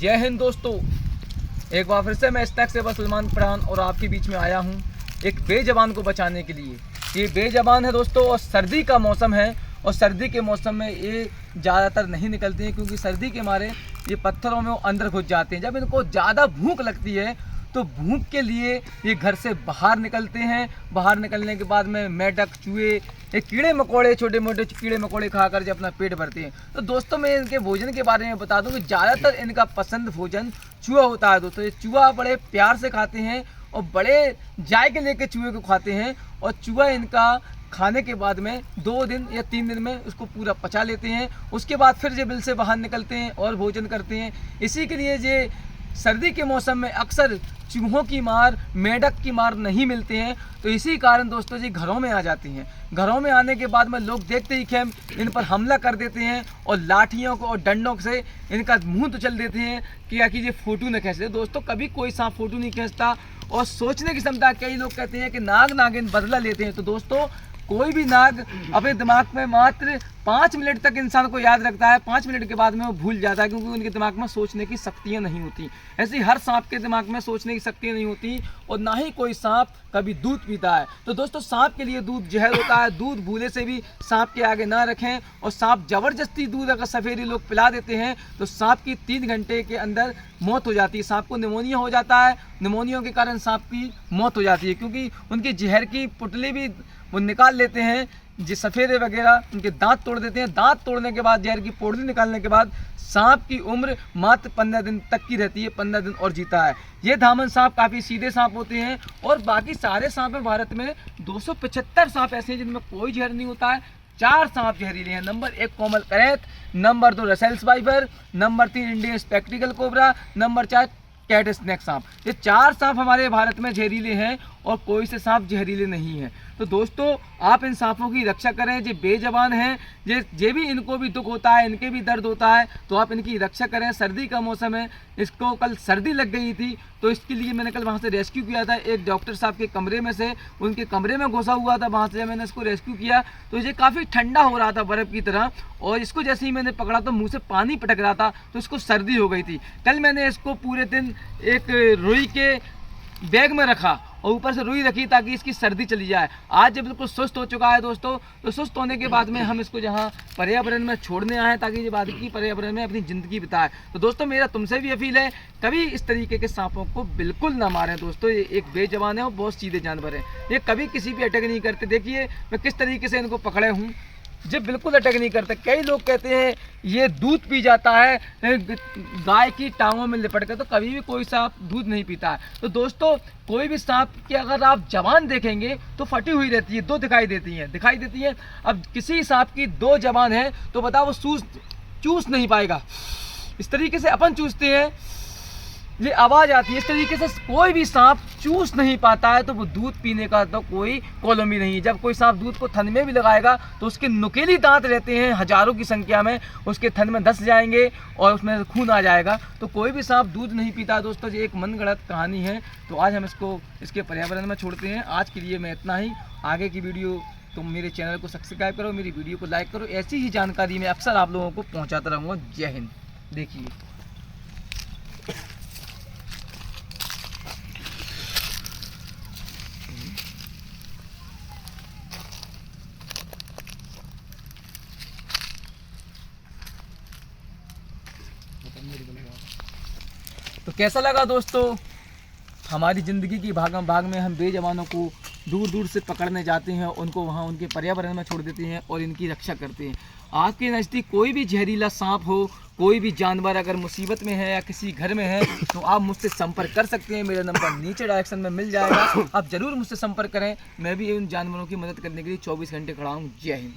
जय हिंद दोस्तों, एक बार फिर से मैं स्नैक सेवा सलमान पठान और आपके बीच में आया हूँ एक बेजबान को बचाने के लिए। ये बेजबान है दोस्तों और सर्दी का मौसम है और सर्दी के मौसम में ये ज़्यादातर नहीं निकलते हैं क्योंकि सर्दी के मारे ये पत्थरों में वो अंदर घुस जाते हैं। जब इनको ज़्यादा भूख लगती है तो भूख के लिए ये घर से बाहर निकलते हैं। बाहर निकलने के बाद में मेढक, चूहे, ये कीड़े मकोड़े, छोटे मोटे कीड़े मकोड़े खाकर जब अपना पेट भरते हैं। तो दोस्तों मैं इनके भोजन के बारे में बता दूं कि ज़्यादातर इनका पसंद भोजन चूहा होता है। दोस्तों ये चूहा बड़े प्यार से खाते हैं और बड़े जायके लेके चूहे को खाते हैं और चूहा इनका खाने के बाद में 2 दिन या 3 दिन में उसको पूरा पचा लेते हैं। उसके बाद फिर ये बिल से बाहर निकलते हैं और भोजन करते हैं। इसी के लिए ये सर्दी के मौसम में अक्सर चूहों की मार, मेढक की मार नहीं मिलते हैं। तो इसी कारण दोस्तों जी घरों में आ जाती हैं। घरों में आने के बाद में लोग देखते ही खेम इन पर हमला कर देते हैं और लाठियों को और डंडों से इनका मुंह तो चल देते हैं कि या कि ये फोटो न खींच ले। दोस्तों कभी कोई सांप फोटो नहीं खींचता और सोचने की क्षमता, कई लोग कहते हैं कि नाग नागिन बदला लेते हैं। तो दोस्तों कोई भी नाग अपने दिमाग में मात्र 5 मिनट तक इंसान को याद रखता है, 5 मिनट के बाद में वो भूल जाता है क्योंकि उनके दिमाग में सोचने की शक्तियाँ नहीं होती। ऐसे ही हर सांप के दिमाग में सोचने की शक्तियाँ नहीं होती और ना ही कोई सांप कभी दूध पीता है। तो दोस्तों सांप के लिए दूध जहर होता है। दूध भूले से भी सांप के आगे ना रखें और सांप ज़बरदस्ती दूध अगर सफेदी लोग पिला देते हैं तो सांप की 3 घंटे के अंदर मौत हो जाती है। सांप को निमोनिया हो जाता है। निमोनिया के कारण सांप की मौत हो जाती है क्योंकि उनकी जहर की पुतली भी वो निकाल लेते हैं। जो सफ़ेदे वगैरह उनके दांत तोड़ देते हैं। दांत तोड़ने के बाद जहर की पोटली निकालने के बाद सांप की उम्र मात्र 15 दिन तक की रहती है। 15 दिन और जीता है। ये धामन सांप काफ़ी सीधे सांप होते हैं और बाकी सारे सांप हैं भारत में 275 सांप ऐसे हैं जिनमें कोई जहर नहीं होता है। 4 सांप जहरीले हैं। Number 1 common krait, number 2 Russell's viper, number 3 Indian spectacled cobra, number 4 cat snake सांप। ये 4 सांप हमारे भारत में जहरीले हैं और कोई से सांप जहरीले नहीं हैं। तो दोस्तों आप इन सांपों की रक्षा करें। जो बेजबान हैं, जे भी इनको भी दुख होता है, इनके भी दर्द होता है, तो आप इनकी रक्षा करें। सर्दी का मौसम है, इसको कल सर्दी लग गई थी तो इसके लिए मैंने कल वहाँ से रेस्क्यू किया था। एक डॉक्टर साहब के कमरे में से, उनके कमरे में घुसा हुआ था, वहाँ से मैंने इसको रेस्क्यू किया तो ये काफ़ी ठंडा हो रहा था बर्फ़ की तरह और इसको जैसे ही मैंने पकड़ा तो मुँह से पानी पटक रहा था तो इसको सर्दी हो गई थी। कल मैंने इसको पूरे दिन एक रुई के बैग में रखा और ऊपर से रुई रखी ताकि इसकी सर्दी चली जाए। आज जब बिल्कुल सुस्त हो चुका है दोस्तों, तो सुस्त होने के बाद में हम इसको जहाँ पर्यावरण में छोड़ने आए ताकि ये बाकी पर्यावरण में अपनी ज़िंदगी बिताए। तो दोस्तों मेरा तुमसे भी अपील है, कभी इस तरीके के सांपों को बिल्कुल ना मारें। दोस्तों ये एक बेजबान है और बहुत सीधे जानवर है। ये कभी किसी भी अटैक नहीं करते। देखिए मैं किस तरीके से इनको पकड़े हूँ, जब बिल्कुल अटैक नहीं करते। कई लोग कहते हैं ये दूध पी जाता है गाय की टांगों में लिपट कर, तो कभी भी कोई सांप दूध नहीं पीता है। तो दोस्तों कोई भी सांप की अगर आप जबान देखेंगे तो फटी हुई रहती है, 2 दिखाई देती हैं। अब किसी सांप की 2 जबान है तो बताओ वो चूस नहीं पाएगा। इस तरीके से अपन चूसते हैं, ये आवाज़ आती है। इस तरीके से कोई भी सांप चूस नहीं पाता है तो वो दूध पीने का तो कोई कॉलोमी नहीं है। जब कोई सांप दूध को थन में भी लगाएगा तो उसके नुकीली दांत रहते हैं हजारों की संख्या में, उसके थन में धंस जाएंगे और उसमें खून आ जाएगा। तो कोई भी सांप दूध नहीं पीता है। दोस्तों ये एक मनगढ़ंत कहानी है। तो आज हम इसको इसके पर्यावरण में छोड़ते हैं। आज के लिए मैं इतना ही। आगे की वीडियो तुम मेरे चैनल को सब्सक्राइब करो, मेरी वीडियो को लाइक करो। ऐसी ही जानकारी मैं अक्सर आप लोगों को पहुँचाता रहूँगा। जय हिंद। देखिए तो कैसा लगा दोस्तों हमारी ज़िंदगी की भागम भाग में हम बेजबानों को दूर दूर से पकड़ने जाते हैं, उनको वहाँ उनके पर्यावरण में छोड़ देते हैं और इनकी रक्षा करते हैं। आपके नज़दीक कोई भी जहरीला सांप हो, कोई भी जानवर अगर मुसीबत में है या किसी घर में है तो आप मुझसे संपर्क कर सकते हैं। मेरा नंबर नीचे डायरेक्शन में मिल जाएगा, आप ज़रूर मुझसे संपर्क करें। मैं भी उन जानवरों की मदद करने के लिए 24 घंटे खड़ा हूँ। जय हिंद।